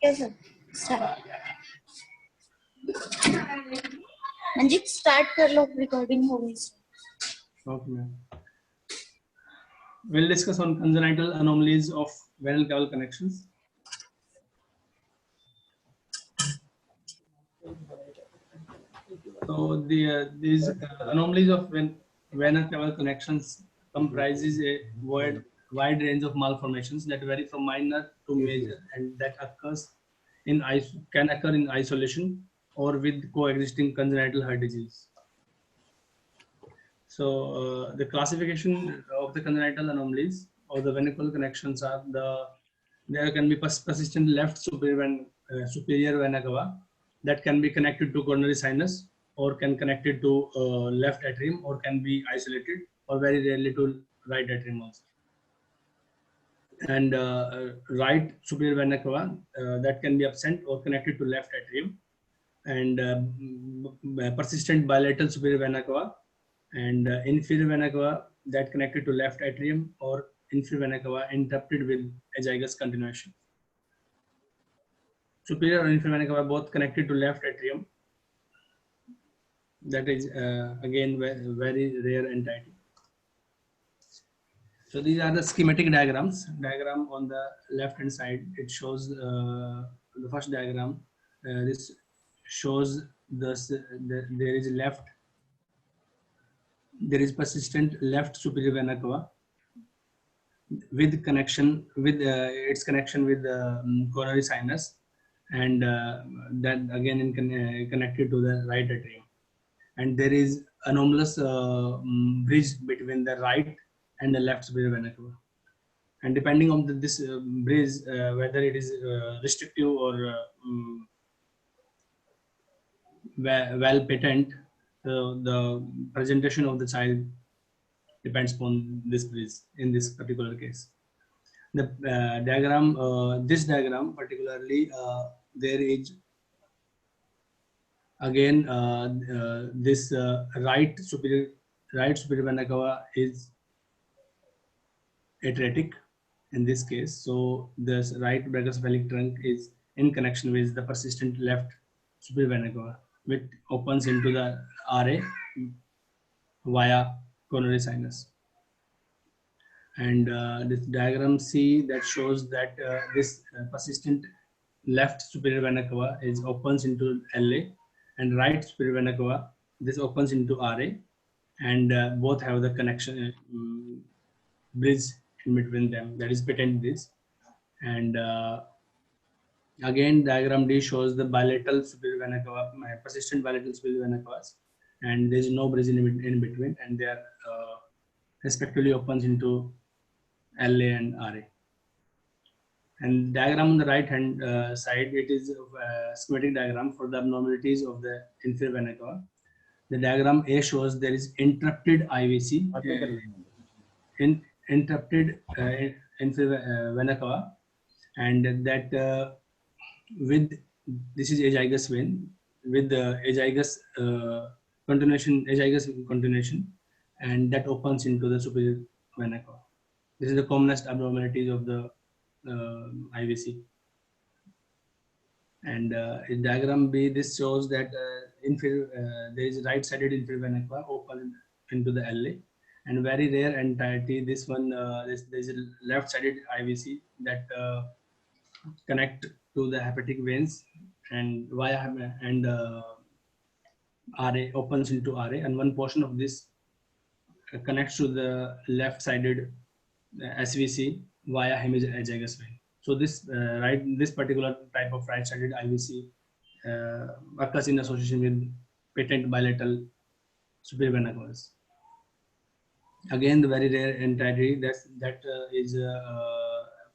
Yes, sir. Start. Manjit start कर लो, recording हो गई. Okay, ma'am. We'll discuss on congenital anomalies of venal cable connections. So these anomalies of venal cable connections comprises a wide range of malformations that vary from minor to major, and that can occur in isolation or with coexisting congenital heart disease. So the classification of the congenital anomalies or the venical connections are there can be persistent left superior vena cava that can be connected to coronary sinus or can connected to left atrium or can be isolated or very rarely to right atrium also. And right superior vena cava that can be absent or connected to left atrium, and persistent bilateral superior vena cava and inferior vena cava that connected to left atrium or inferior vena cava interrupted with azygous continuation. Superior and inferior vena cava both connected to left atrium. That is again very rare entity. So these are the schematic diagrams. Diagram on the left hand side, it shows the first diagram. This shows there is persistent left superior vena cava with connection with its connection with the coronary sinus, and that again connected to the right atrium, and there is anomalous bridge between the right and the left superior vena cava, and depending on this bridge whether it is restrictive or well patent, the presentation of the child depends upon this bridge in this particular case. The this diagram particularly, there is again this right superior vena cava is atretic in this case. So this right brachiocephalic trunk is in connection with the persistent left superior vena cava, which opens into the RA via coronary sinus. And this diagram C that shows that this persistent left superior vena cava is opens into LA, and right superior vena cava this opens into RA, and both have the connection bridge in between them, that is patent bridge. And again diagram D shows the bilateral superior vena cava, persistent bilateral superior vena cavas, and there is no bridge in between, and they are respectively opens into LA and RA. And diagram on the right hand side, it is a schematic diagram for the abnormalities of the inferior vena cava. The diagram A shows there is interrupted IVC, interrupted inferior vena cava, and that with this is azygous vein with the azygous continuation, and that opens into the superior vena cava. This is the commonest abnormalities of the IVC. And in diagram B, this shows that there is right-sided inferior vena cava open into the LA, and very rare entity. This one, there is a left-sided IVC that connect to the hepatic veins and via and RA opens into RA, and one portion of this connects to the left-sided SVC via hemizygous vein. So this this particular type of right-sided IVC occurs in association with patent bilateral superior vena cavas. Again, the very rare entity that is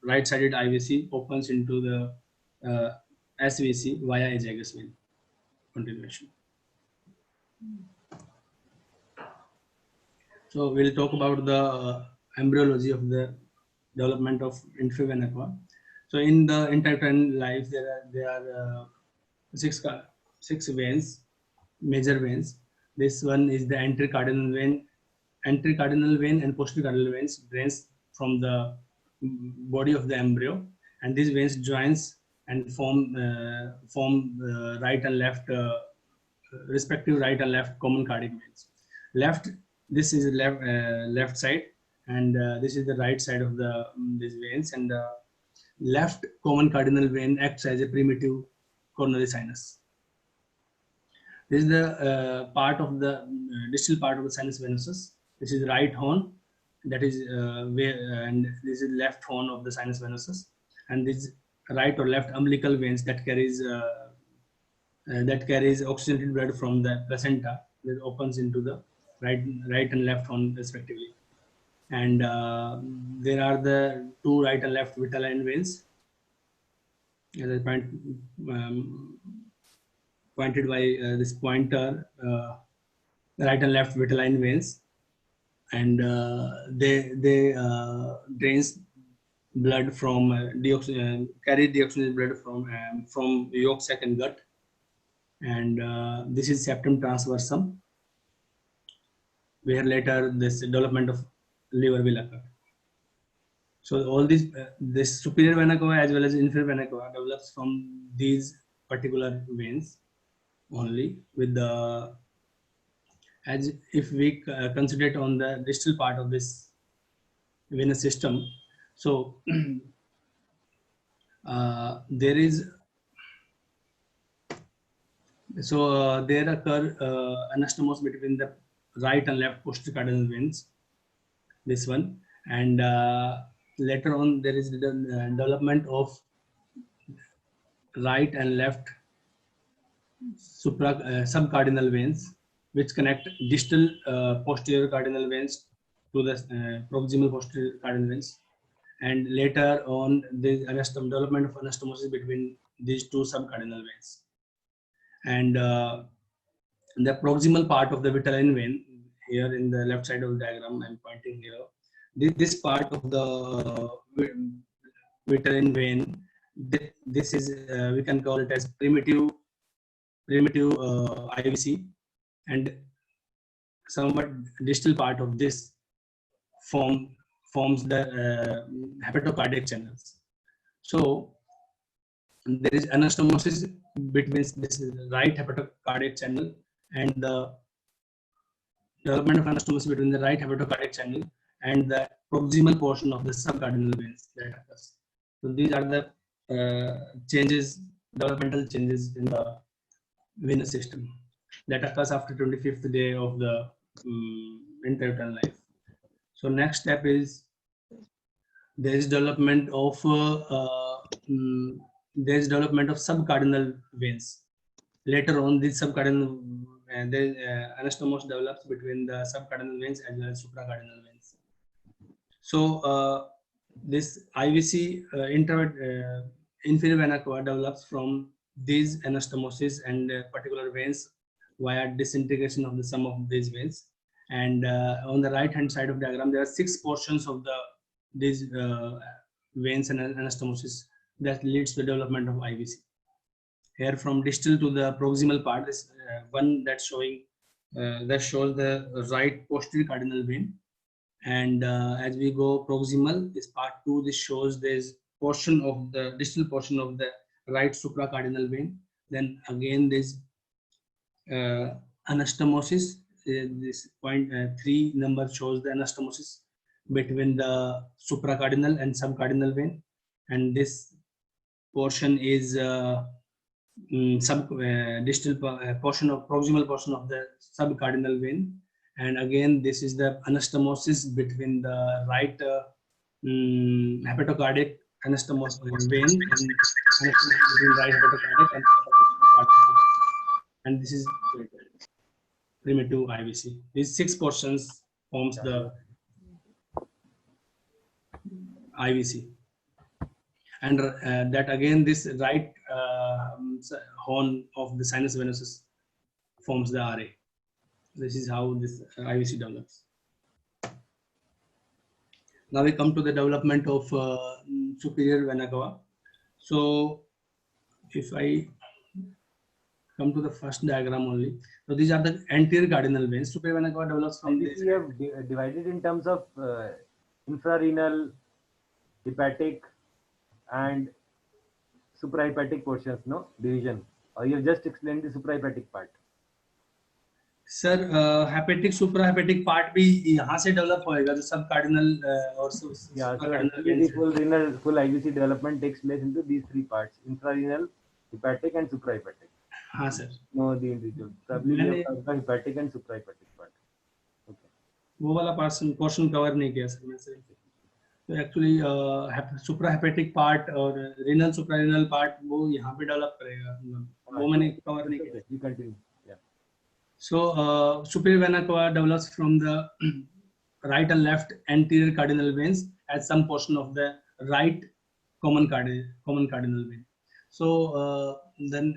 right-sided IVC opens into the SVC via azygous vein continuation. So we'll talk about the embryology of the development of inferior vena cava. So in the intrauterine life, there are six veins, major veins. This one is the anterocardinal vein. Anterocardinal vein and posterior cardinal veins drains from the body of the embryo, and these veins joins and form right and left respective right and left common cardiac veins. Left, this is left side, and this is the right side of the these veins, and the left common cardinal vein acts as a primitive coronary sinus. This is the part of the distal part of the sinus venosus. This is right horn, that is and this is left horn of the sinus venosus, and this right or left umbilical veins that carries oxygenated blood from the placenta that opens into the right and left horn respectively. And there are the two right and left vitelline veins, as I pointed by this pointer, right and left vitelline veins, and they drains blood from carry deoxygenated blood from yolk sac and gut, and this is septum transversum, where later this development of liver will occur. So all these this superior vena cava as well as inferior vena cava develops from these particular veins only, with the, as if we consider it on the distal part of this venous system. So there is there occur anastomos between the right and left posterior cardinal veins, this one, and later on there is the development of right and left subcardinal veins, which connect distal posterior cardinal veins to the proximal posterior cardinal veins, and later on the development of anastomosis between these two subcardinal veins. And the proximal part of the vitelline vein, here in the left side of the diagram I'm pointing here, this part of the vitelline vein, this is we can call it as primitive IVC, and somewhat distal part of this forms the hepatocardiac channels. So there is anastomosis between this right hepatocardiac channel and the development of anastomosis between the right hepatocardiac channel and the proximal portion of the subcardinal veins that occurs. So these are the developmental changes in the venous system that occurs after 25th day of the intrauterine life. So next step is there is development of subcardinal veins. Later on, this subcardinal anastomosis develops between the subcardinal veins as well as supracardinal veins. So this IVC inferior vena cava develops from these anastomosis and particular veins via disintegration of the sum of these veins. And on the right hand side of the diagram, there are 6 portions of these veins and anastomosis that leads to the development of IVC. Here from distal to the proximal part is one that's showing that shows the right posterior cardinal vein, and as we go proximal, this part 2, this shows this portion of the distal portion of the right supracardinal vein. Then again this anastomosis, this point 3 number shows the anastomosis between the supracardinal and subcardinal vein, and this portion is distal portion of proximal portion of the subcardinal vein. And again, this is the anastomosis between the right hepatocardiac anastomosis vein and anastomosis between right hepatocardiac and this is primitive IVC. These 6 portions forms the IVC, and that again this right horn of the sinus venosus forms the RA. This is how this IVC develops. Now we come to the development of superior vena cava. So if I come to the first diagram only, so these are the anterior cardinal veins. Superior vena cava develops from this. We have divided in terms of infrarenal, hepatic, and suprahepatic portions, no division, or you have just explained the suprahepatic part? Sir hepatic supra hepatic part भी यहाँ से develop होएगा, जो सब cardinal और Yeah, so cardinal actually the full IVC development takes place into these three parts: infrarenal, hepatic, and suprahepatic. हाँ sir, No, the individual. Probably we have covered the hepatic and suprahepatic part. Okay. वो वाला portion cover नहीं किया sir मैं sir. तो actually सुप्रा hepatic part और renal supra renal part वो यहाँ पे डेवलप करेगा, वो मैंने कवर नहीं किया. You continue. Yeah. So superior vena cava develops from the right and left anterior cardinal veins at some portion of the right common cardinal vein. So then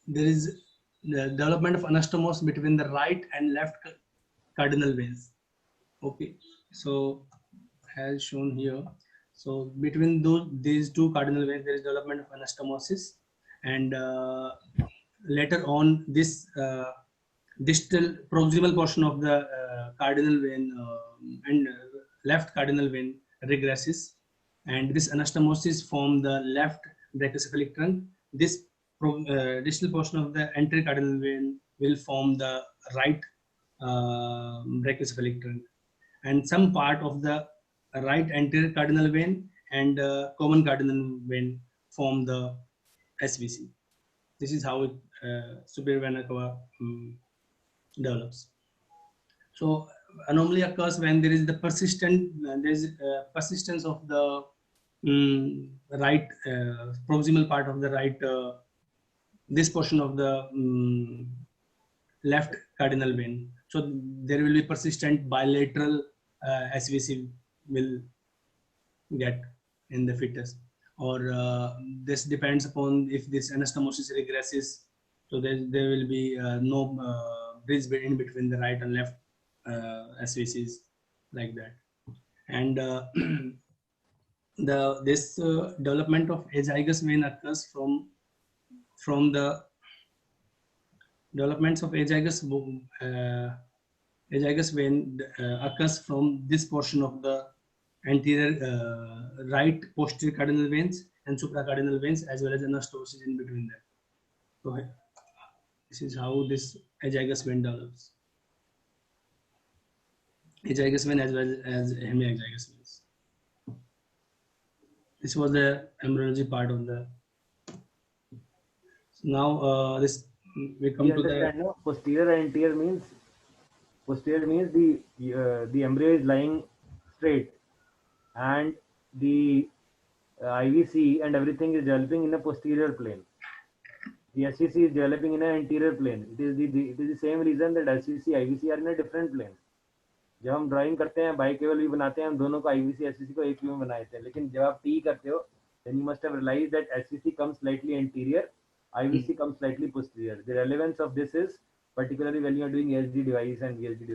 there is the development of anastomos between the right and left cardinal veins. Okay, so as shown here, so between these two cardinal veins there is development of anastomosis, and later on this distal proximal portion of the cardinal vein and left cardinal vein regresses, and this anastomosis form the left brachiocephalic trunk. This distal portion of the anterior cardinal vein will form the right brachiocephalic trunk, and some part of the right anterior cardinal vein and common cardinal vein form the SVC. This is how superior vena cava develops. So anomaly occurs when there is the persistence of the right proximal part of the right this portion of the left cardinal vein. So there will be persistent bilateral SVC will get in the fetus, or this depends upon if this anastomosis regresses. So there will be no bridge in between the right and left SVCs like that. And this development of azygous vein occurs from the developments of azygous vein occurs from this portion of the anterior right posterior cardinal veins and supracardinal veins, as well as anastomosis in between them. So this is how this azygous vein develops. Azygous vein as well as hemiazygous veins. This was the embryology part of the. Now this we come to the. No? Posterior and anterior means the embryo is lying straight, and the IVC and everything is developing in a posterior plane. The SVC is developing in an anterior plane. It is the same reason that SVC, IVC are in a different plane. जब हम drawing करते हैं बाइकेबल भी बनाते हैं, हम दोनों को IVC SVC को एक व्यू में बनाते हैं, लेकिन जब आप T करते हो, then you must have realized that SVC comes slightly anterior, IVC comes slightly posterior. The relevance of this is particularly when you are doing ASD device and ASD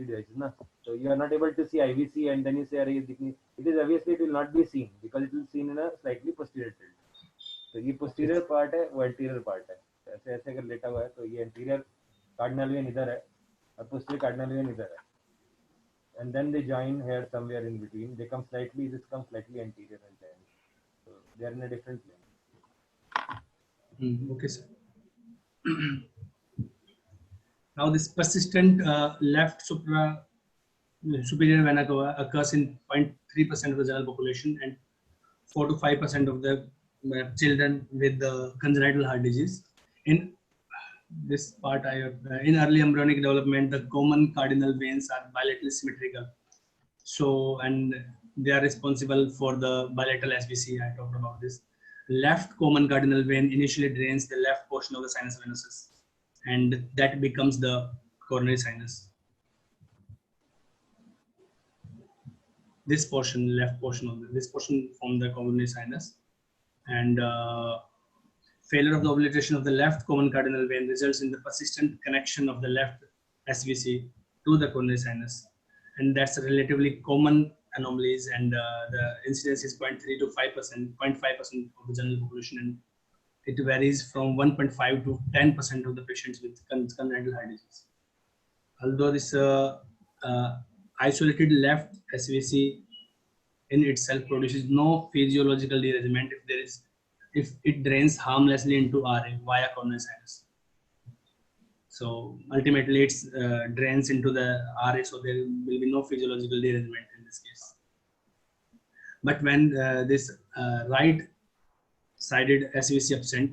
devices, na? So you are not able to see IVC and then you say, it is obviously it will not be seen because it will be seen in a slightly posterior tilt. तो ये posterior part है, वो anterior part है. ऐसे ऐसे अगर लेटा हुआ है तो ये anterior cardinal vein इधर है और posterior cardinal vein इधर है. And then they join here somewhere in between. This comes slightly anterior and then. So they are in a different plane. Okay, sir. Now this persistent left superior vena cava occurs in 0.3% of the general population and 4 to 5% of the children with the congenital heart disease. In this part, in early embryonic development, the common cardinal veins are bilaterally symmetrical. So, and they are responsible for the bilateral SVC. I talked about this. Left common cardinal vein initially drains the left portion of the sinus venosus, and that becomes the coronary sinus. This portion, left portion this portion forms the coronary sinus, and failure of the obliteration of the left common cardinal vein results in the persistent connection of the left SVC to the coronary sinus, and that's a relatively common anomalies, and the incidence is 0.3 to 5%, 0.5% of the general population, and it varies from 1.5 to 10% of the patients with congenital heart disease. Although this isolated left SVC in itself produces no physiological derangement, if it drains harmlessly into RA via coronary sinus. So ultimately, it drains into the RA, so there will be no physiological derangement in this case. But when this right-sided SVC absent,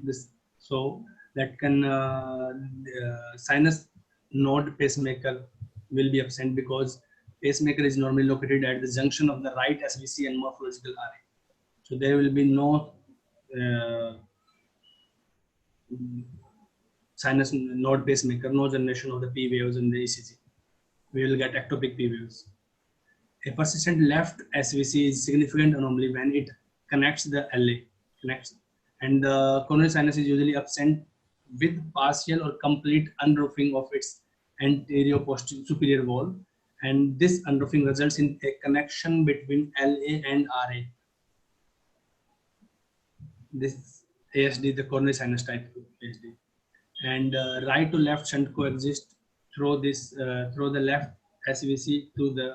so that can sinus node pacemaker will be absent, because pacemaker is normally located at the junction of the right SVC and morphological RA. So there will be no sinus node pacemaker, no generation of the P waves in the ECG. We will get ectopic P waves. A persistent left SVC is significant anomaly when it connects the LA, and the coronary sinus is usually absent with partial or complete unroofing of its anterior posterior superior wall, and this unroofing results in a connection between LA and RA. This ASD, the coronary sinus type ASD, and right to left shunt coexist through the left SVC to the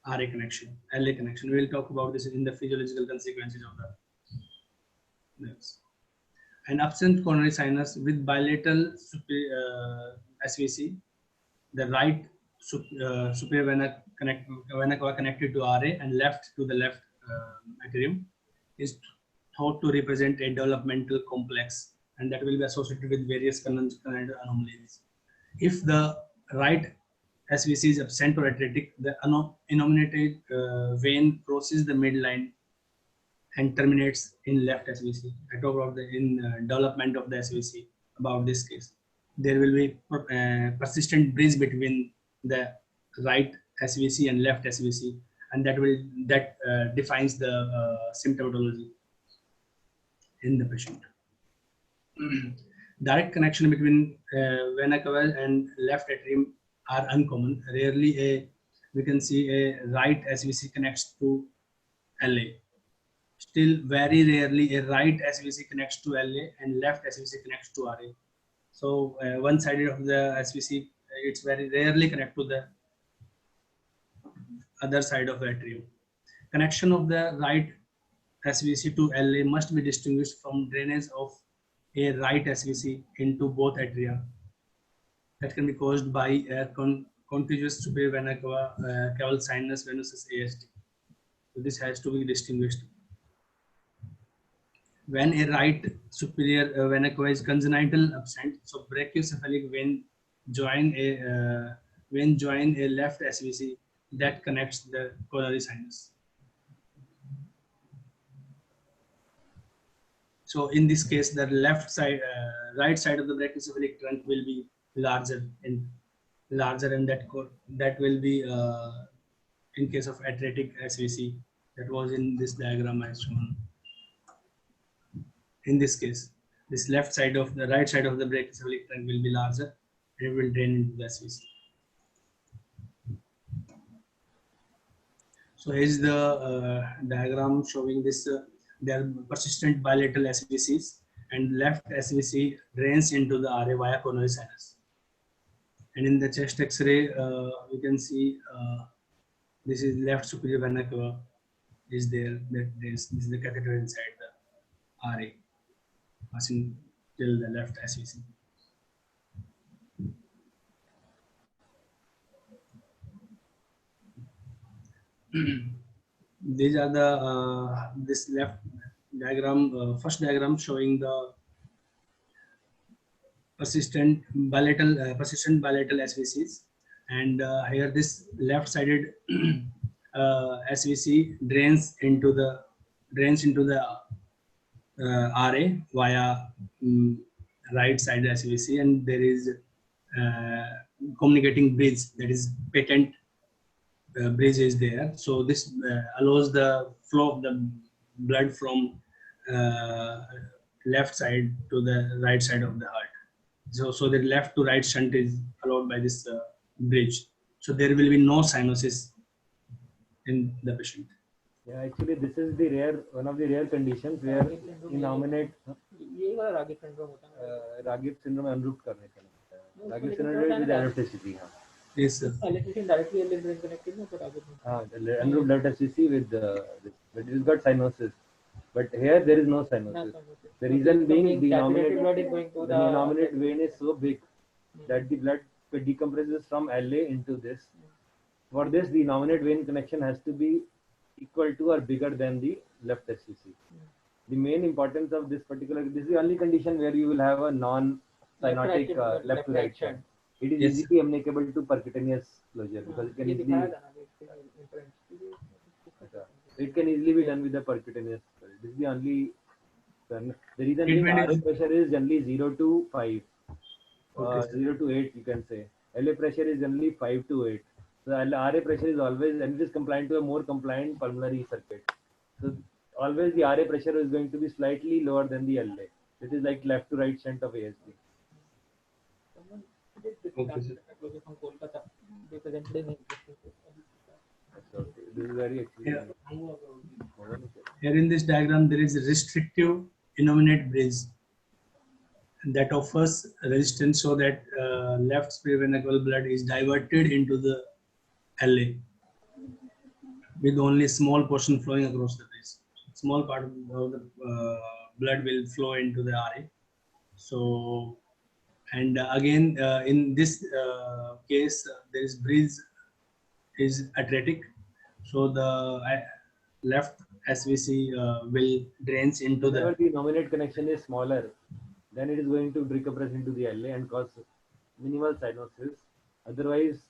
RA connection, LA connection. We will talk about this in the physiological consequences of the nerves. An absent coronary sinus with bilateral SVC, the right superior vena cava connected to RA and left to the left atrium, is thought to represent a developmental complex, and that will be associated with various congenital anomalies. If the right SVC is absent or atretic, the innominated vein crosses the midline and terminates in left SVC. I talk about the development of the SVC about this case. There will be persistent bridge between the right SVC and left SVC, and that defines the symptomatology in the patient. Direct connection between vena cava and left atrium are uncommon. Rarely we can see a right SVC connects to LA. Still, very rarely a right SVC connects to LA and left SVC connects to RA. So one side of the SVC, it's very rarely connect to the other side of the atrium. Connection of the right SVC to LA must be distinguished from drainage of a right SVC into both atria. That can be caused by a contiguous superior vena cava caval sinus venosus ASD. So this has to be distinguished. When a right superior vena cava is congenital absent, so brachiocephalic vein join a left SVC that connects the coronary sinus. So in this case, the left side, right side of the brachiocephalic trunk will be larger, and that will be in case of atretic SVC. That was in this diagram I shown. In this case, this right side of the brachiocephalic trunk will be larger, and it will drain into the SVC. So here's the diagram showing this. There are persistent bilateral SVCs, and left SVC drains into the RA via coronary sinus. And in the chest X-ray, we can see this is left superior vena cava is there. This is the catheter inside the RA, passing till the left SVC. These are the this left diagram, first diagram showing the persistent bilateral SVCs, and here this left-sided SVC drains into the RA via right side SVC, and there is communicating bridge, that is patent bridge is there. So this allows the flow of the blood from left side to the right side of the heart. So the left to right shunt is allowed by this bridge. So there will be no cyanosis in the patient. Yeah, actually, this is the one of the rare conditions where innominate Raghib syndrome unroofed करने का लगता है. Raghib syndrome is anorthosity. Yes, sir. Electrician directly connected, no, Unroofed left SVC with this, but it's got cyanosis. But here there is no cyanosis. The reason being the saturated nominate, blood is going to the the nominate vein is so big that the blood decompresses from LA into this. For this, the nominate vein connection has to be equal to or bigger than the left SCC. The main importance of this is the only condition where you will have a non-cyanotic left to right shunt. It is Yes. easily amenable to percutaneous closure because it can easily be done with the percutaneous. This is the only. The reason being Treatment RA is- pressure is generally 0 to 5, Okay, sir. 0 to 8 you can say. LA pressure is generally 5 to 8. So RA pressure is always, and it is compliant to a more compliant pulmonary circuit. So always the RA pressure is going to be slightly lower than the LA. It is like left to right shunt of ASD. Okay, sir. from Kolkata. They presented in So this is very actually. Yeah. Here in this diagram, there is a restrictive innominate bridge that offers resistance so that left superior blood is diverted into the LA with only small portion flowing across the bridge. Small part of the blood will flow into the RA. So, and again, in this case, there is bridge is atretic. So the left SVC will drains into Whenever the the nominate connection is smaller, then it is going to decompress into the LA and cause minimal cyanosis. Otherwise,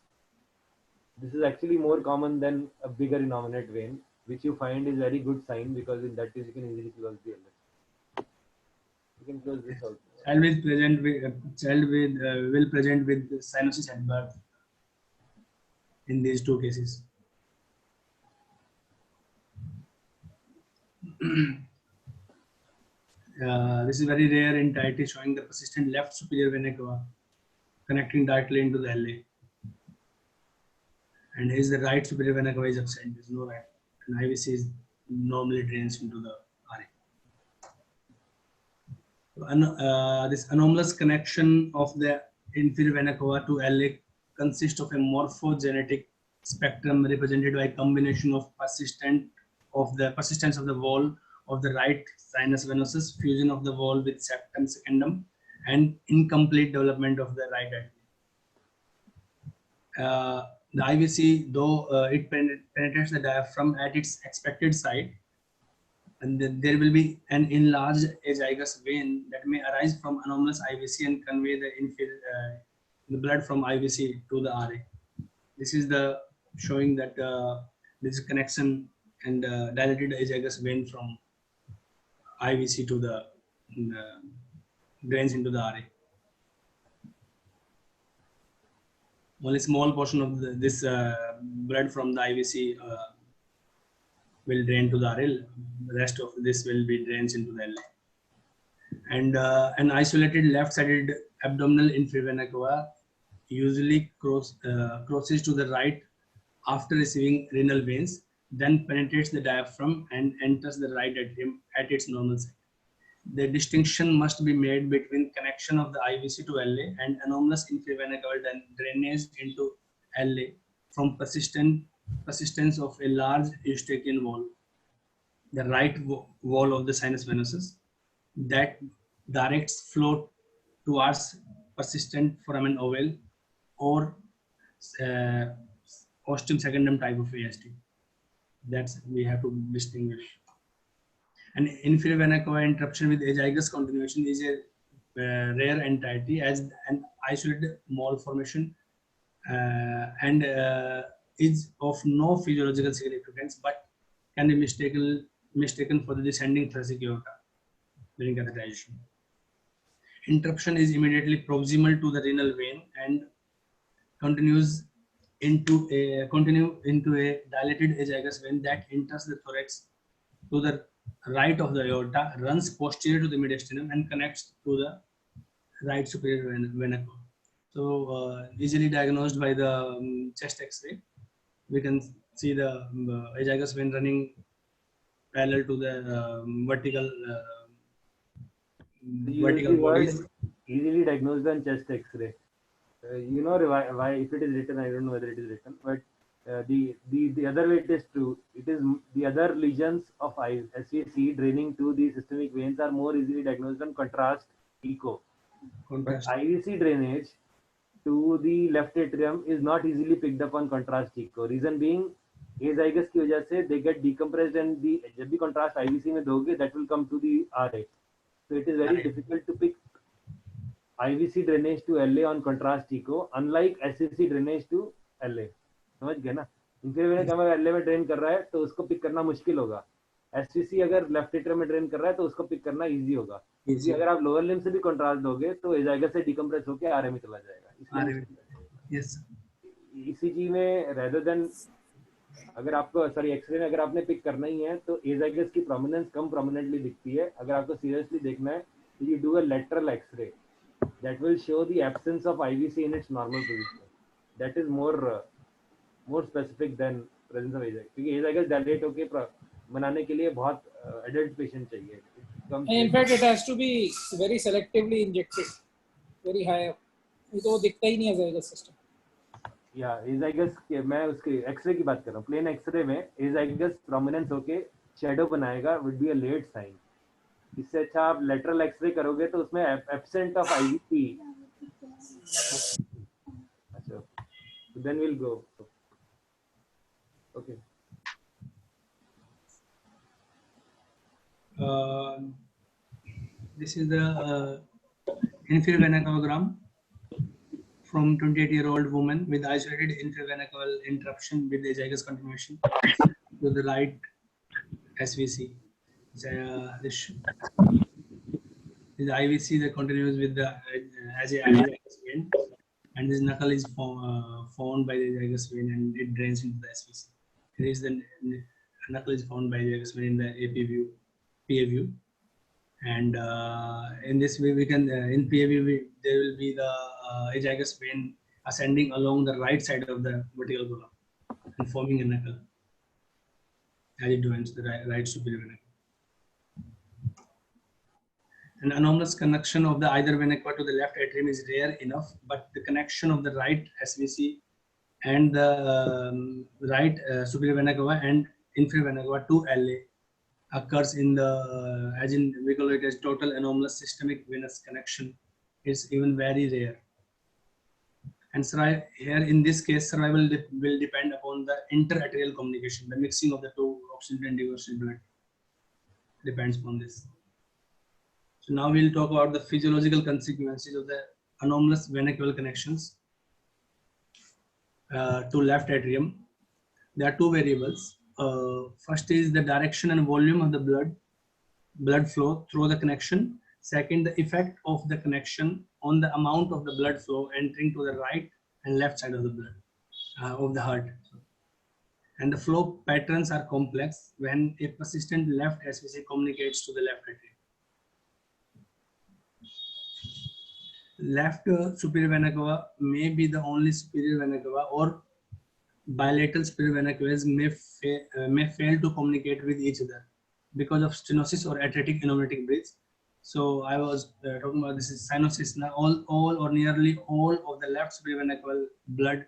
this is actually more common than a bigger nominate vein, which you find is very good sign because in that case you can easily close the LA. You can close this also. child will present with cyanosis at birth in these two cases. This is very rare entirety showing the persistent left superior vena cava connecting directly into the LA. And here's the right superior vena cava is absent. There's no right. And IVC is normally drains into the RA. This anomalous connection of the inferior vena cava to LA consists of a morphogenetic spectrum represented by a combination of persistence of the wall of the right sinus venosus, fusion of the wall with septum secundum, and incomplete development of the right atria. The IVC, though it penetrates the diaphragm at its expected site, and then there will be an enlarged azygous vein that may arise from anomalous IVC and convey the blood from IVC to the RA. This is the showing that this connection and dilated azygous vein from IVC to the drains into the RA. Only small portion of this blood from the IVC will drain to the RA. The rest of this will be drains into the LA. And an isolated left-sided abdominal inferior vena cava usually crosses to the right after receiving renal veins, then penetrates the diaphragm and enters the right atrium at its normal site. The distinction must be made between connection of the IVC to LA and anomalous inferior vena cava drainage into LA from persistence of a large eustachian wall, the right wall of the sinus venosus, that directs flow towards persistent foramen ovale or ostium secundum type of ASD. That's we have to distinguish. An inferior vena cava interruption with azygous continuation is a rare entity as an isolated malformation and is of no physiological significance, but can be mistaken for the descending thoracic aorta during catheterization. Interruption is immediately proximal to the renal vein and continues into a dilated azygous vein that enters the thorax to the right of the aorta, runs posterior to the mediastinum and connects to the right superior vena cava. So easily diagnosed by the chest X-ray, we can see the azygous vein running parallel to the vertical bodies. Easily diagnosed on chest X-ray. You know why if it is written, I don't know whether it is written, but the other way it is true. It is the other lesions of SVC draining to the systemic veins are more easily diagnosed on contrast echo. But Contrast. IVC drainage to the left atrium is not easily picked up on contrast echo. Reason being, azygous की वजह से they get decompressed and the जब भी contrast IVC में दोगे that will come to the RA. So it is very difficult to pick IVC drainage to LA on contrast echo, unlike SVC drainage to LA. समझ गए ना? Inferior vena कवा LA में drain कर रहा है तो उसको पिक करना मुश्किल होगा. SVC अगर लेफ्ट एट्रियम में ड्रेन कर रहा है तो उसको पिक करना इजी होगा. क्योंकि अगर आप लोअर लिम्ब से भी कंट्रास्ट दोगे तो एजाइगस से डिकम्प्रेस होकर आरए में चला जाएगा. Yes. ECG में रेदर देन अगर आपको सॉरी एक्सरे में अगर आपने पिक करना ही है तो एजाइगस की प्रोमिनेंस कम प्रोमिनेंटली दिखती है. अगर आपको सीरियसली देखना है तो you do a lateral xray that will show the absence of IVC in its normal position. That is more specific than presence of azygos. क्योंकि एजाइगस डायलेट होके बनाने के लिए बहुत एडल्ट पेशेंट चाहिए. In fact, it has to be very selectively injected, very high up. ये तो दिखता ही नहीं है ज़ाइगस सिस्टम. या एजाइगस के मैं उसके एक्सरे की बात कर रहा हूँ. प्लेन एक्सरे में एजाइगस प्रोमिनेंस होके शेडो बनाएगा would be a late sign. इससे अच्छा आप लेटरल एक्सरे करोगे तो उसमें एब्सेंट ऑफ आईवीसी. अच्छा, then will go. Okay. This is the inferior vena cava from 28-year-old woman with isolated inferior vena cava interruption with azygous continuation to the right SVC. This IVC that continues with the azygous vein, and this knuckle is formed by the azygous vein and it drains into the SVC. Here is the knuckle is formed by the azygous vein in the PA view. And in this way we can in PA view there will be the azygous vein ascending along the right side of the vertical column and forming a knuckle as it joins the right superior vena. An anomalous connection of the either vena cava to the left atrium is rare enough, but the connection of the right SVC and the right superior vena cava and inferior vena cava to LA occurs in the as in we call it as total anomalous systemic venous connection is even very rare. And here in this case survival will depend upon the interarterial communication, the mixing of the two oxygen and deoxygen blood depends upon this. So now we'll talk about the physiological consequences of the anomalous vena cava connections to left atrium. There are two variables. First is the direction and volume of the blood flow through the connection. Second, the effect of the connection on the amount of the blood flow entering to the right and left side of the blood of the heart. And the flow patterns are complex when a persistent left SVC communicates to the left atrium. Left superior vena cava may be the only superior vena cava, or bilateral superior vena cavae may fail to communicate with each other because of stenosis or atretic anomaletic breath. So I was talking about this is cyanosis. Now all or nearly all of the left superior vena cava blood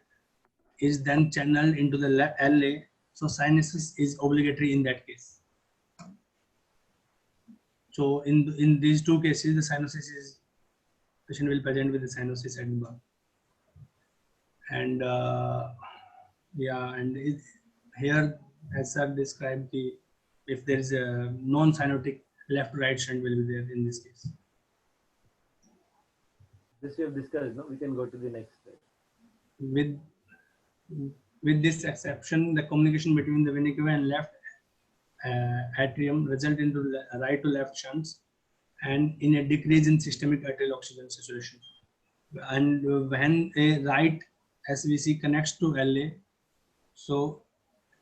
is then channeled into the LA. So cyanosis is obligatory in that case. So in these two cases, the cyanosis is patient will present with the cyanosis at birth. And yeah, and here as Sir described, if there is a non-cyanotic left-right shunt will be there in this case. This we have discussed, no? We can go to the next slide. With this exception, the communication between the vena cava and left atrium result into right to left shunts and in a decrease in systemic arterial oxygen saturation. And when a right SVC connects to LA, so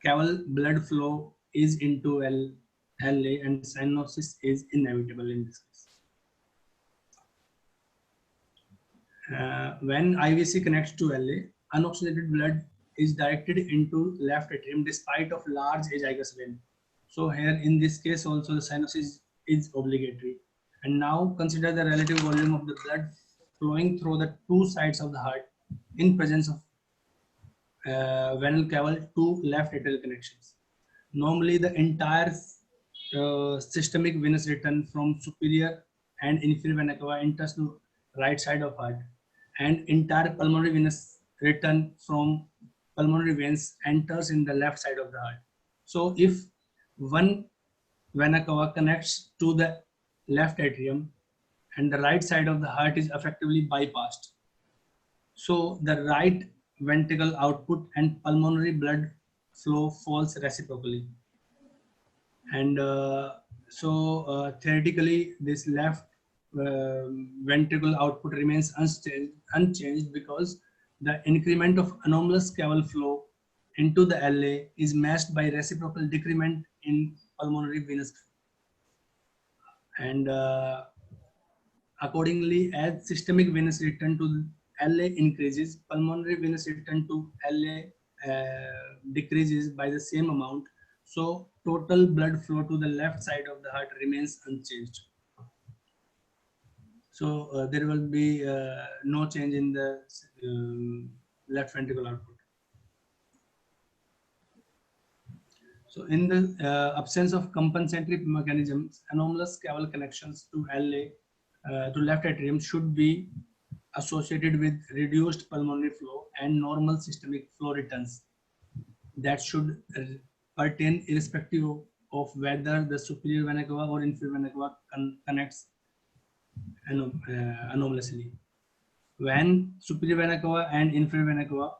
caval blood flow is into LA and cyanosis is inevitable in this case. When IVC connects to LA, unoxygenated blood is directed into left atrium despite of large azygous vein. So here in this case also the cyanosis is obligatory. And now consider the relative volume of the blood flowing through the two sides of the heart in presence of venal cavern to left atrial connections. Normally, the entire systemic venous return from superior and inferior vena cava enters to right side of heart, and entire pulmonary venous return from pulmonary veins enters in the left side of the heart. So, if one vena cava connects to the left atrium and the right side of the heart is effectively bypassed, so the right ventricle output and pulmonary blood flow falls reciprocally. And theoretically, this left ventricle output remains unchanged because the increment of anomalous caval flow into the LA is matched by reciprocal decrement in pulmonary venous. And accordingly, as systemic venous return to LA increases, pulmonary venous return to LA decreases by the same amount. So total blood flow to the left side of the heart remains unchanged. So there will be no change in the left ventricle output. So in the absence of compensatory mechanisms, anomalous caval connections to LA to left atrium should be associated with reduced pulmonary flow and normal systemic flow returns that should pertain irrespective of whether the superior vena cava or inferior vena cava connects anomalously. When superior vena cava and inferior vena cava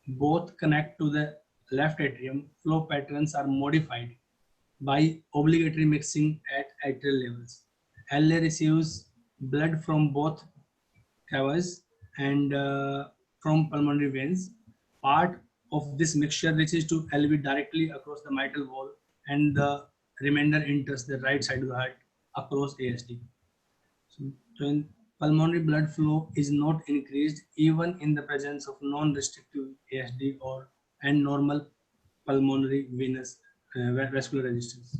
both connect to the left atrium, flow patterns are modified by obligatory mixing at atrial levels. LA receives blood from both cavas and from pulmonary veins. Part of this mixture reaches to LV directly across the mitral wall, and the remainder enters the right side of the heart across ASD. So in pulmonary blood flow is not increased even in the presence of non-restrictive ASD or and normal pulmonary venous vascular resistance.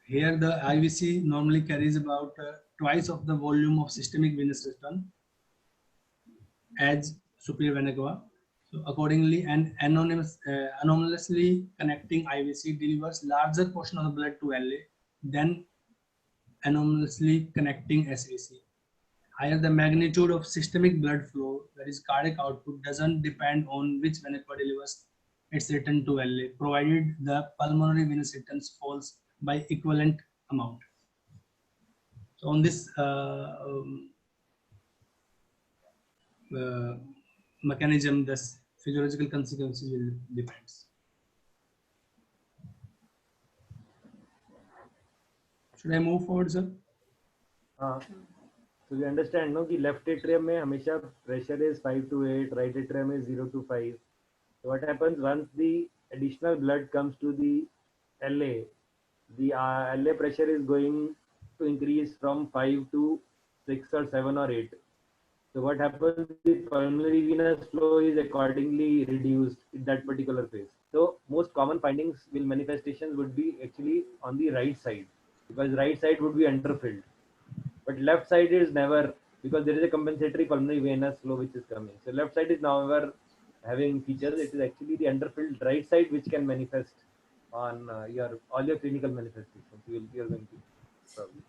Here the IVC normally carries about twice of the volume of systemic venous return as superior vena cava. So accordingly, an anomalously connecting IVC delivers larger portion of the blood to LA than anomalously connecting SVC. Higher the magnitude of systemic blood flow, that is cardiac output, doesn't depend on which vena cava delivers its return to LA, provided the pulmonary venous returns falls by equivalent amount. So on this mechanism, the physiological consequences will depends. Should I move forward, sir? So we understand, no, कि left atrium में हमेशा pressure is 5 to 8, right atrium is 0 to 5. So what happens once the additional blood comes to the LA, the LA pressure is going to increase from 5 to 6 or 7 or 8. So what happens, the pulmonary venous flow is accordingly reduced in that particular phase. So most common findings manifestations would be actually on the right side, because right side would be underfilled. But left side is never, because there is a compensatory pulmonary venous flow which is coming. So left side is never having features. It is actually the underfilled right side which can manifest on all your clinical manifestations. You're going to probably.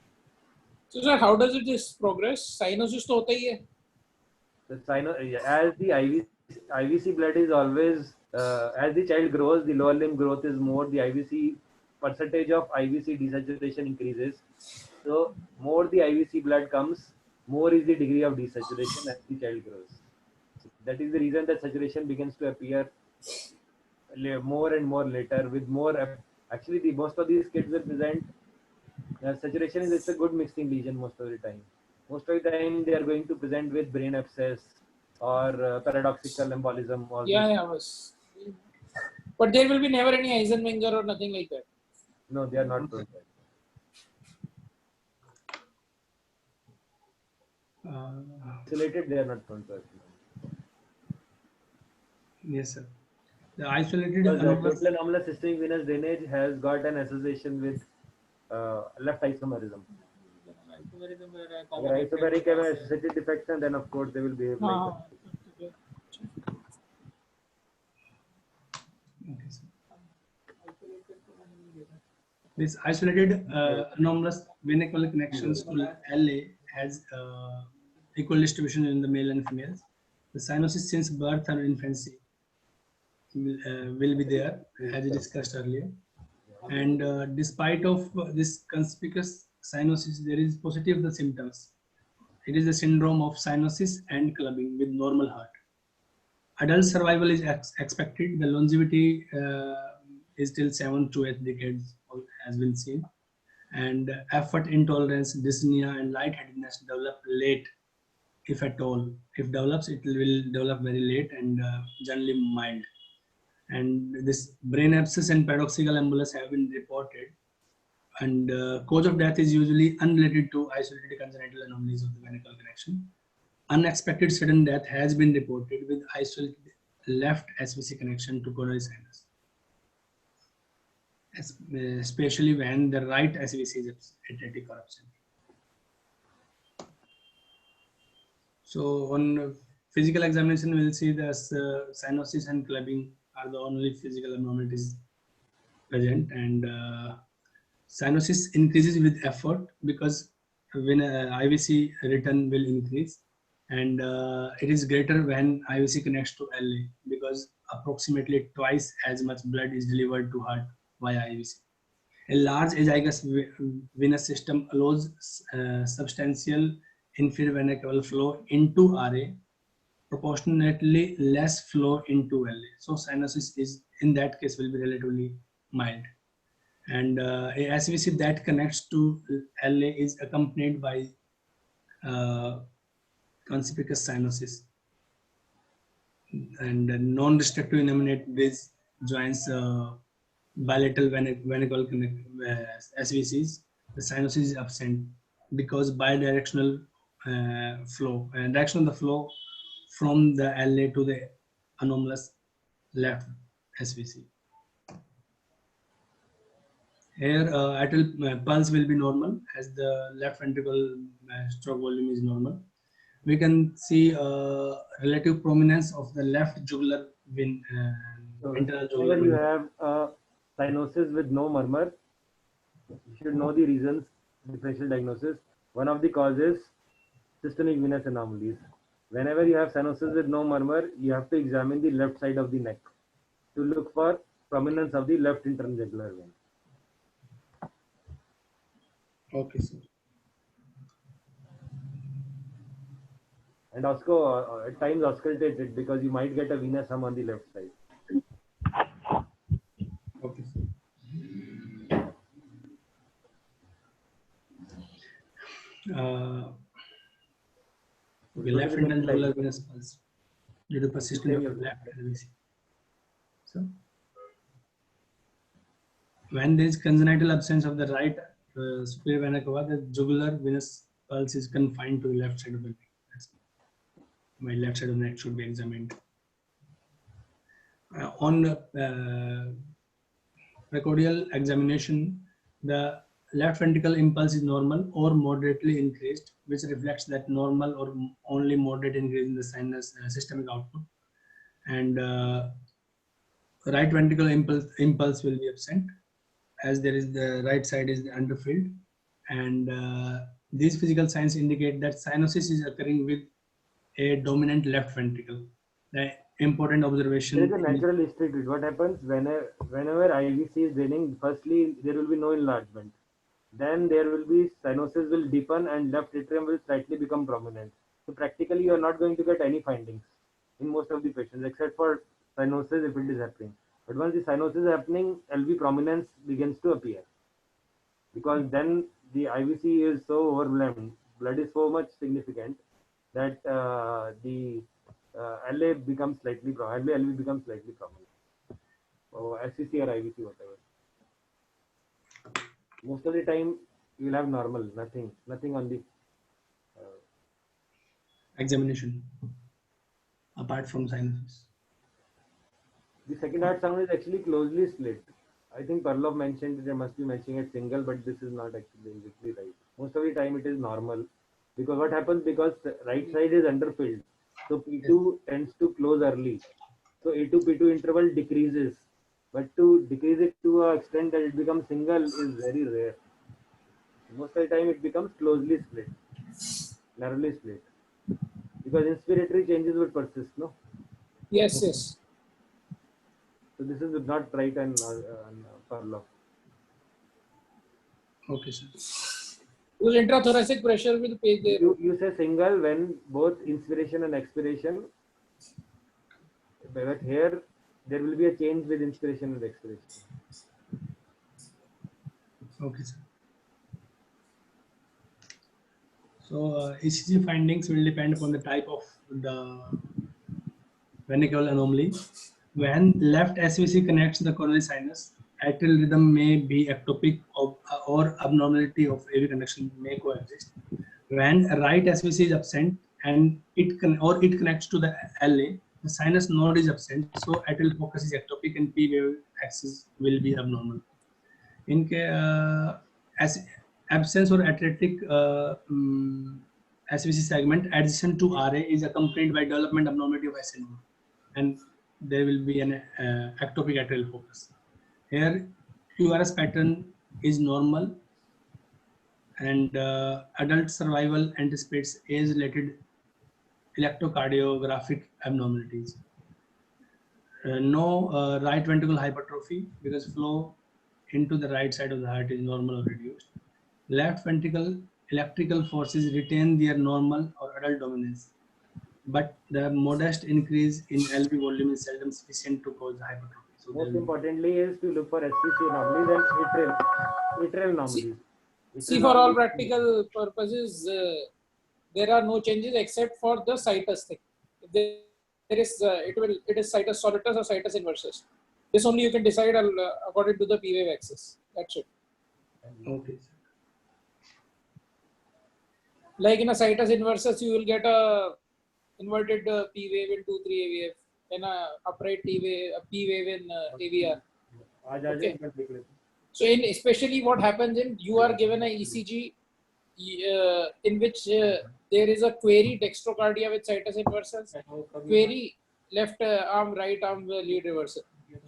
So sir, how does this progress? Cyanosis तो होता ही है. The as the IVC blood is always, as the child grows, the lower limb growth is more, the IVC percentage of IVC desaturation increases. So more the IVC blood comes, more is the degree of desaturation as the child grows. So that is the reason that saturation begins to appear more and more later with more. Actually, most of these kids will present saturation is it's a good mixing lesion most of the time. Most of the time they are going to present with brain abscess or paradoxical embolism. Was. But there will be never any Eisenmenger or nothing like that. No, they are not prone to isolated, they are not prone to it. Yes, sir. The isolated Because the total anomalous systemic venous drainage has got an association with left isomerism. Isomerism where a अगर common isomeric है में associated defection, then of course they will behave like हाँ that. Okay, sir. This isolated anomalous venicular connections to LA has equal distribution in the male and females. The cyanosis since birth or infancy will be there, as discussed earlier. And despite of this conspicuous cyanosis, there is positive the symptoms. It is a syndrome of cyanosis and clubbing with normal heart. Adult survival is expected. The longevity is till 7 to 8 decades, has been seen. And effort intolerance, dyspnea, and lightheadedness develop late, if at all. If develops, it will develop very late and generally mild. And this brain abscess and paradoxical embolus have been reported. And cause of death is usually unrelated to isolated congenital anomalies of the venicular connection. Unexpected sudden death has been reported with isolated left SVC connection to coronary sinus, especially when the right SVC is atretic or absent. So on physical examination, we'll see the cyanosis and clubbing are the only physical abnormalities present, and cyanosis increases with effort because when IVC return will increase, and it is greater when IVC connects to LA because approximately twice as much blood is delivered to heart via IVC. A large azygous venous system allows substantial inferior vena cava flow into RA, proportionately less flow into LA. So cyanosis is in that case will be relatively mild. And a SVC that connects to LA is accompanied by conspicuous cyanosis. And non-destructive innominate bridge joins bilateral venicular SVCs. The cyanosis is absent because bidirectional flow, direction of the flow from the LA to the anomalous left SVC. Here, atrial pulse will be normal as the left ventricle stroke volume is normal. We can see relative prominence of the left jugular vein, internal jugular Whenever you vein. have a cyanosis with no murmur, you should know the reasons, differential diagnosis. One of the causes, systemic venous anomalies. Whenever you have cyanosis with no murmur, you have to examine the left side of the neck to look for prominence of the left internal jugular vein. Okay, sir. And also, at times auscultate because you might get a venous hum on the left side. Okay, sir. Left internal jugular venous pulse due to persistence of left LVC. So, when there is congenital absence of the right superior vena cava, the jugular venous pulse is confined to the left side of the neck. My left side of the neck should be examined. On precordial examination, the left ventricle impulse is normal or moderately increased, which reflects that normal or only moderate increase in the sinus systemic output. And right ventricle impulse will be absent, as there is the right side is underfilled, and these physical signs indicate that cyanosis is occurring with a dominant left ventricle. The important observation. There is a natural history to it. What happens whenever IVC is draining? Firstly, there will be no enlargement. Then there will be cyanosis will deepen and left atrium will slightly become prominent. So practically, you are not going to get any findings in most of the patients, except for cyanosis if it is happening. But once the cyanosis is happening, LV prominence begins to appear. Because then the IVC is so overwhelmed, blood is so much significant that the LA becomes slightly LV becomes slightly prominent. Or SCC or IVC, whatever. Most of the time, you will have normal, nothing on the examination apart from cyanosis. The second heart sound is actually closely split. I think Parlov mentioned they must be mentioning it single, but this is not actually exactly right. Most of the time it is normal, because what happens, because the right side is underfilled, so P2 tends to close early. So A2 P2 interval decreases, but to decrease it to an extent that it becomes single is very rare. Most of the time it becomes closely split, narrowly split, because inspiratory changes will persist. No, Yes, yes. so this is not right on Parlov. Okay, sir. Because intrathoracic pressure will pay there. You say single when both inspiration and expiration, but here there will be a change with inspiration and expiration. Okay, sir. So ECG findings will depend upon the type of the venicular anomaly. When left SVC connects the coronary sinus, atrial rhythm may be ectopic or abnormality of AV conduction may coexist. When right SVC is absent and it connects to the LA, the sinus node is absent, so atrial focus is ectopic and P wave axis will be abnormal. In as absence or atretic SVC segment adjacent to RA is accompanied by development abnormality of SN, and there will be an ectopic atrial focus. Here, QRS pattern is normal, and adult survival anticipates age-related electrocardiographic abnormalities. No right ventricle hypertrophy because flow into the right side of the heart is normal or reduced. Left ventricle electrical forces retain their normal or adult dominance, but the modest increase in LV volume is seldom sufficient to cause hypertrophy. So Most importantly is to look for SVC anomalies and atrial anomalies. See, for all practical purposes, there are no changes except for the situs thing. If there is, it is situs solitus or situs inversus. This only you can decide according to the P wave axis. That's it. okay. Like in a situs inversus, you will get a inverted P wave in 2-3 AVF, and a upright P wave in AVR. Okay. So in especially what happens in, you are given a ECG in which there is a query dextrocardia with situs inversus, query left arm, right arm lead reversal.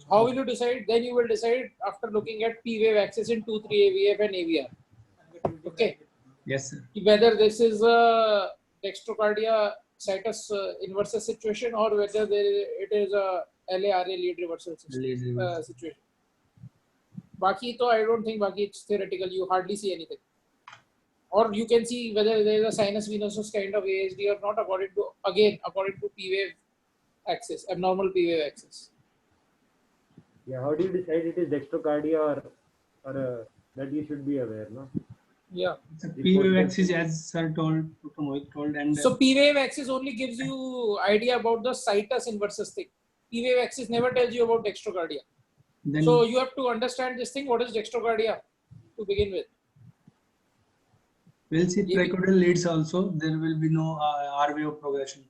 How will you decide? Then you will decide after looking at P wave axis in 2-3 AVF and AVR. Okay. Yes, sir. Whether this is a dextrocardia situs inversus situation or whether it is a LARA lead reversal situation. Baki to I don't think Baki it's theoretical. You hardly see anything. Or you can see whether there is a sinus venosus kind of ASD or not according to P wave axis, abnormal P wave axis. Yeah, how do you decide it is dextrocardia or that you should be aware, no? Yeah. The P wave axis, as sir told, Dr. Mohit told, and so P wave axis only gives you idea about the situs inversus thing. P wave axis never tells you about dextrocardia. then So you have to understand this thing. What is dextrocardia to begin with? we'll see precaudal leads also. There will be no R wave progression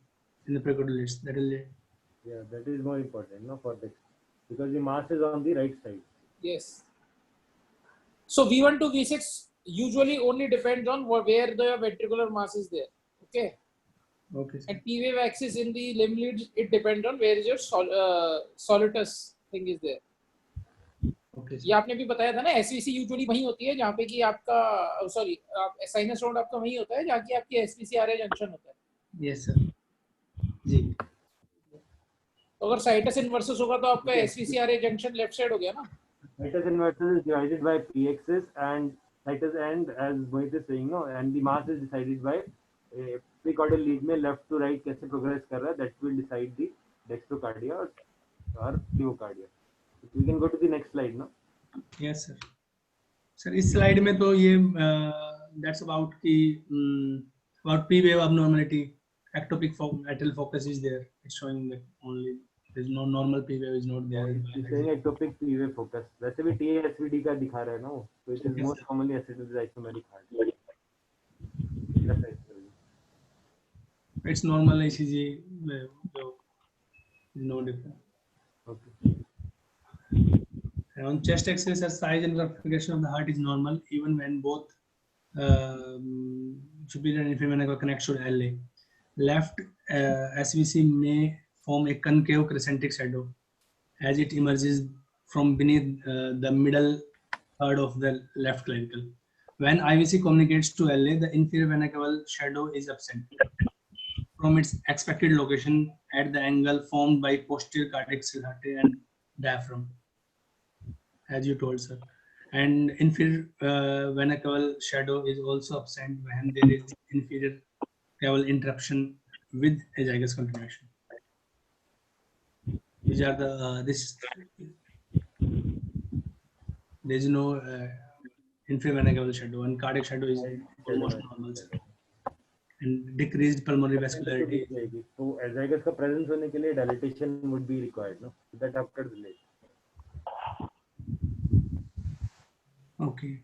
in the precaudal leads. That will Yeah, that is more important, no, for this, because the mass is on the right side. Yes. So V1 to V6 usually only depends on where the ventricular mass is there. Okay. okay. And P wave axis in the limb leads, it depends on where is your solitus thing is there. Okay. ये आपने भी बताया था ना, SVC usually वहीं होती है जहाँ पे कि आपका सॉरी साइनस नोड आपका वहीं होता है जहाँ की आपकी एसवीसी आरए जंक्शन होता है. Yes, sir. जी. तो अगर साइटस इनवर्सस होगा तो आपका SVC RA junction left side हो गया ना. Situs inversus is divided by p-axis and situs end, as Mohit is saying, no, and the mass is decided by precaudal lead में left to right कैसे progress कर रहा है, that will decide the dextrocardia or levocardia. We can go to the next slide, no? Yes, sir. Sir, इस slide में तो ये that's about की about P wave abnormality, ectopic atrial focus is there. It's showing that only there is no normal P wave is not there. It's saying ectopic P wave focus. वैसे भी TASVD का दिखा रहा है ना वो, so it is Yes, most sir. commonly associated with isomeric heart. It's normal ECG. No different. Okay. On chest X-ray, the size and configuration of the heart is normal even when both superior and inferior vena connect to LA. Left SVC may form a concave crescentic shadow as it emerges from beneath the middle third of the left clavicle. When IVC communicates to LA, the inferior vena cava shadow is absent from its expected location at the angle formed by posterior cardiac artery and diaphragm, as you told, sir. And inferior vena cava shadow is also absent when there is inferior caval interruption with azygous continuation. These are the there is no inferior vena cava shadow, and cardiac shadow is almost normal, sir. And decreased pulmonary vascularity. So azygous का presence होने के लिए dilatation would be required, no? So that after delay. Okay.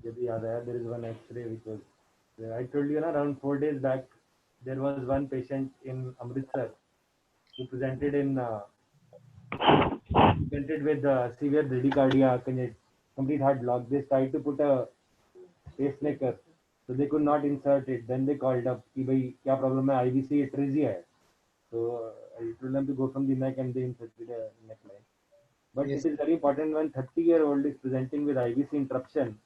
यदि याद आया, there is one X-ray which was, I told you ना, around 4 days back, there was one patient in Amritsar who presented with severe bradycardia, complete heart block. They tried to put a pacemaker, so they could not insert it. Then they called up कि भाई क्या problem है, IVC atresia है. So I told them to go from the neck and they inserted a neckline. But Yes. It is very important when 30-year-old is presenting with IVC interruption.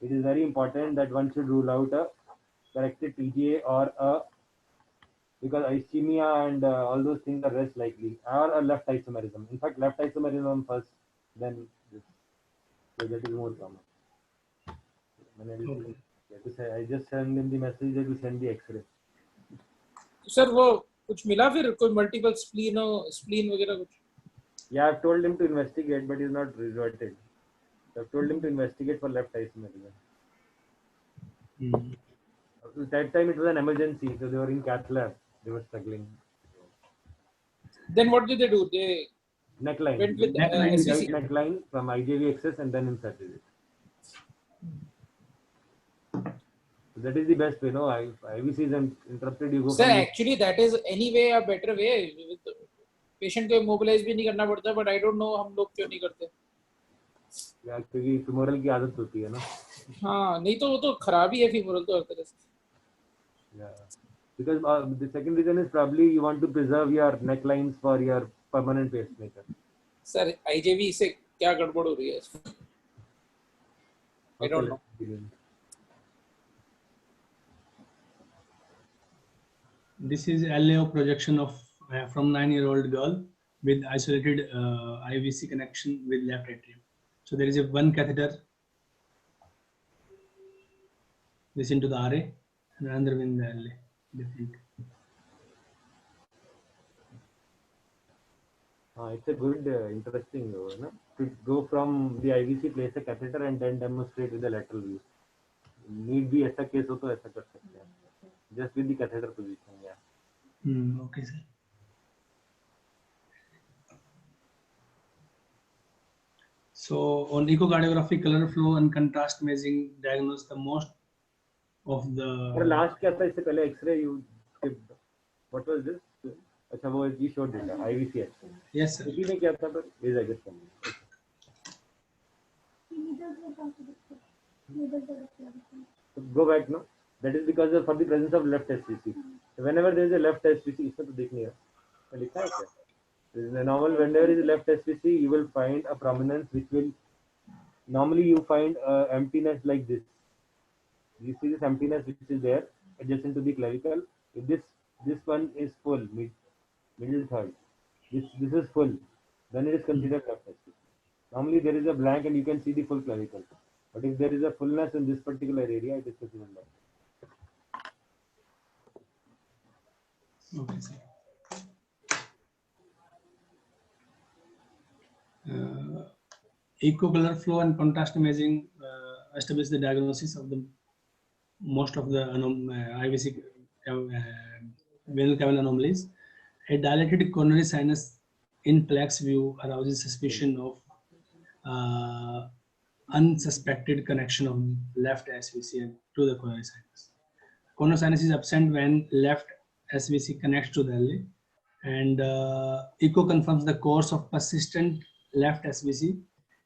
It is very important that one should rule out a corrected TGA or because ischemia and all those things are less likely, or a left isomerism. In fact, left isomerism first, then this. So that is more common. I just send him the message that we send the X-ray. Sir वो कुछ मिला फिर कोई multiple spleen वगैरह कुछ? Yeah, I've told him to investigate, but he's not reverted. I've told him to investigate for left isomerism. That time it was an emergency, so they were in cath lab. They were struggling. Then what did they do? They Neckline. went with SVC. Neckline from IJV access and then inserted it. So that is the best way, no? IVC is interrupted. You go. Sir, actually that is anyway a better way. Patient को immobilize भी नहीं करना पड़ता, but I don't know हम लोग क्यों नहीं करते. या क्योंकि femoral की आदत होती है ना. हाँ, नहीं तो वो तो खराब ही है femoral तो हर तरह से. Yeah. Because the second reason is probably you want to preserve your necklines for your permanent pacemaker. Sir, IJV से क्या गड़बड़ हो रही है? I don't know. This is LAO projection of from 9-year-old girl with isolated IVC connection with left atrium. So there is a one catheter, this into the RA and another in the LA. Different. It's a good, interesting, no? To go from the IVC, place a catheter and then demonstrate with the lateral view. Need be ऐसा case हो तो ऐसा कर सकते हैं. Just with the catheter position, yeah. Okay, sir. So on echocardiography, color flow and contrast imaging diagnose the most of the. और last क्या था इससे पहले X-ray you skipped. What was this? अच्छा वो जी showed data IVC X-ray. Yes, sir. इसी में क्या था पर is I guess go back now. That is because for the presence of left SVC. Whenever there is a left SVC, इसमें तो देख नहीं रहा. लिखा है क्या? Normal whenever is left SVC, you will find a prominence which will normally you find emptiness like this. You see this emptiness which is there adjacent to the clavicle. If this one is full, middle third, this is full, then it is considered left SVC. Normally there is a blank and you can see the full clavicle. But if there is a fullness in this particular area, it is considered left. Okay, sir. Echo color flow and contrast imaging establish the diagnosis of the most of the IVC venal caval anomalies. A dilated coronary sinus in plex view arouses suspicion of unsuspected connection of left SVC to the coronary sinus. Coronary sinus is absent when left SVC connects to the LA, and echo confirms the course of persistent left SVC,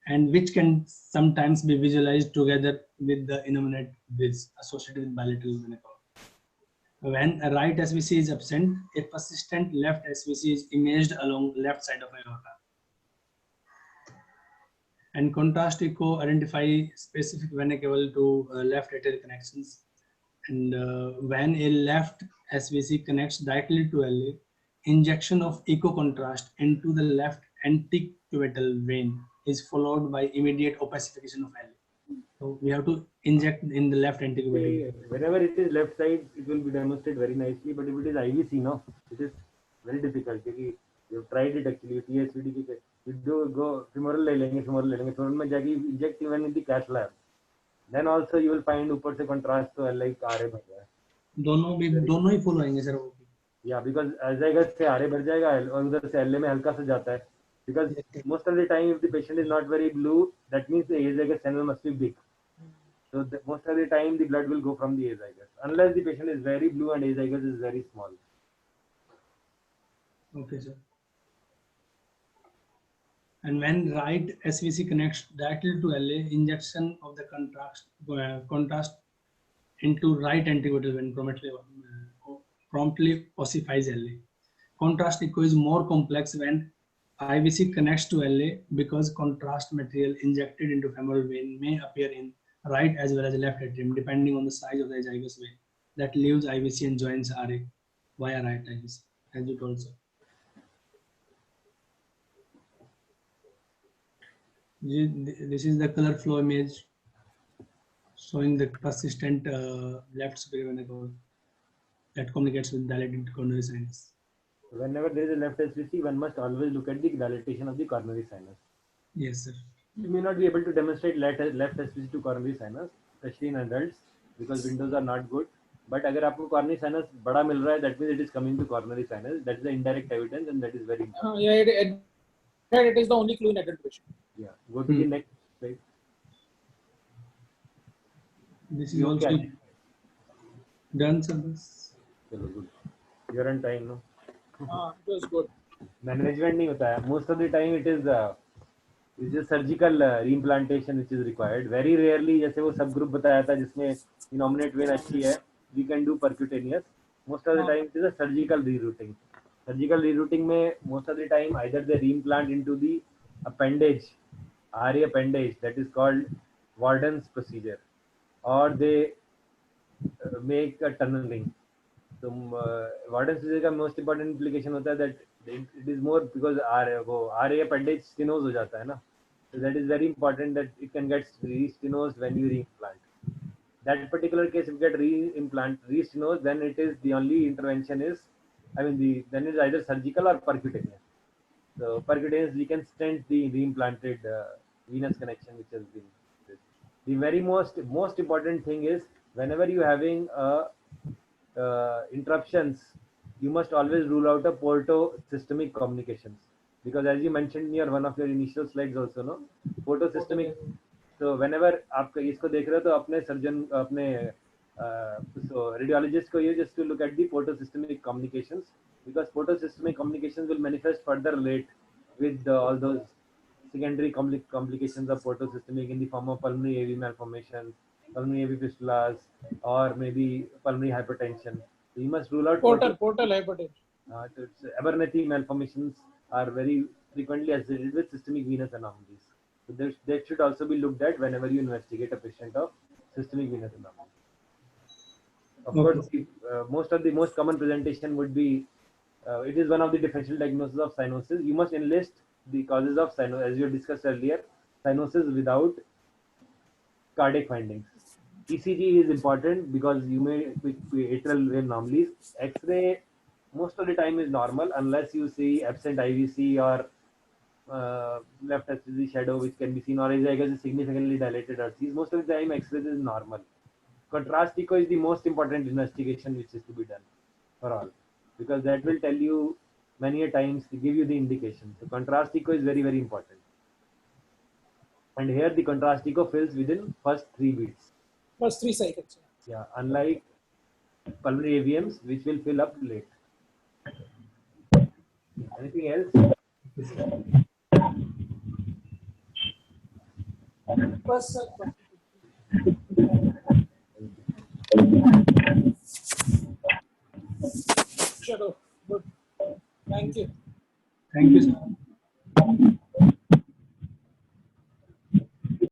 and which can sometimes be visualized together with the innominate bridge associated with bilateral vein echo. When a right SVC is absent, a persistent left SVC is imaged along left side of aorta. And contrast echo identify specific vena cava to left atrial connections. And when a left SVC connects directly to LA, injection of echo contrast into the left antecubital vein is followed by immediate opacification of LA. So we have to inject in the left antecubital vein. Whenever it is left side, it will be demonstrated very nicely. But if it is IVC, no, it is very difficult. Because you've tried it actually. TSVD की you do go femoral ले लेंगे, femoral में जाके inject even in the cath lab. Then also you will find ऊपर से contrast तो like RA भर रहा है. दोनों ही full होंगे सर वो. Yeah, because azygous से RA भर जाएगा और उधर से LA में हल्का सा जाता है. Because most of the time, if the patient is not very blue, that means the azygous channel must be big. So most of the time, the blood will go from the azygous, unless the patient is very blue and azygous is very small. Okay, sir. And when right SVC connects directly to LA, injection of the contrast into right antecubital vein promptly ossifies LA. Contrast echo is more complex when IVC connects to LA because contrast material injected into femoral vein may appear in right as well as left atrium depending on the size of the azygous vein that leaves IVC and joins RA via right IVC, as you told, sir. This is the color flow image showing the persistent left superior vena cava that communicates with dilated coronary sinus. Whenever there is a left SVC, one must always look at the dilatation of the coronary sinus. Yes, sir. You may not be able to demonstrate left SVC to coronary sinus, especially in adults, because windows are not good. But अगर आपको coronary sinus बड़ा मिल रहा है, that means it is coming to coronary sinus. That is the indirect evidence, and that is very important. Yeah, it is the only clue in identification. Yeah. Go to the next slide. This is also done, sir. Chalo, good. You're on time, no? It was good. Management नहीं होता है. Most of the time it is just surgical reimplantation which is required. Very rarely, जैसे वो subgroup बताया था जिसमें innominate vein अच्छी है, we can do percutaneous. Most of the time it is a surgical rerouting. Surgical rerouting में most of the time either they reimplant into the appendage, RA appendage, that is called Warden's procedure, or they make a tunneling. So Warden's procedure का most important implication होता है that it is more because RA appendage stenosed हो जाता है ना. So that is very important that it can get re-stenosed when you reimplant. That particular case, if you get re-stenosed, then it is the only intervention is, then it is either surgical or percutaneous. So percutaneous, we can stent the reimplanted venous connection which has been. The very most important thing is whenever you are having interruptions, you must always rule out a portosystemic communications, because as you mentioned near one of your initial slides also, no, portosystemic. So whenever आप इसको देख रहे हो तो अपने surgeon अपने so radiologist को ये just to look at the portosystemic communications, because portosystemic communications will manifest further late with all those secondary complications of portosystemic in the form of pulmonary AV malformations, pulmonary AV fistulas, or maybe pulmonary hypertension. So you must rule out Portal hypertension. Abernethy malformations are very frequently associated with systemic venous anomalies. So that should also be looked at whenever you investigate a patient of systemic venous anomaly. Of course, most of the most common presentation would be, it is one of the differential diagnoses of cyanosis. You must enlist the causes of cyanosis, as you discussed earlier, cyanosis without cardiac findings. ECG is important because you may with atrial vein anomalies. X-ray most of the time is normal unless you see absent IVC or left SVC shadow which can be seen, or azygous is significantly dilated arteries. Most of the time X-ray is normal. Contrast echo is the most important investigation which is to be done for all, because that will tell you many a times to give you the indication. So contrast echo is very, very important. And here the contrast echo fills within first 3 beats. First 3 cycles. Yeah, unlike pulmonary AVMs which will fill up late. Anything else? बस sir चलो good thank you Thank you, sir.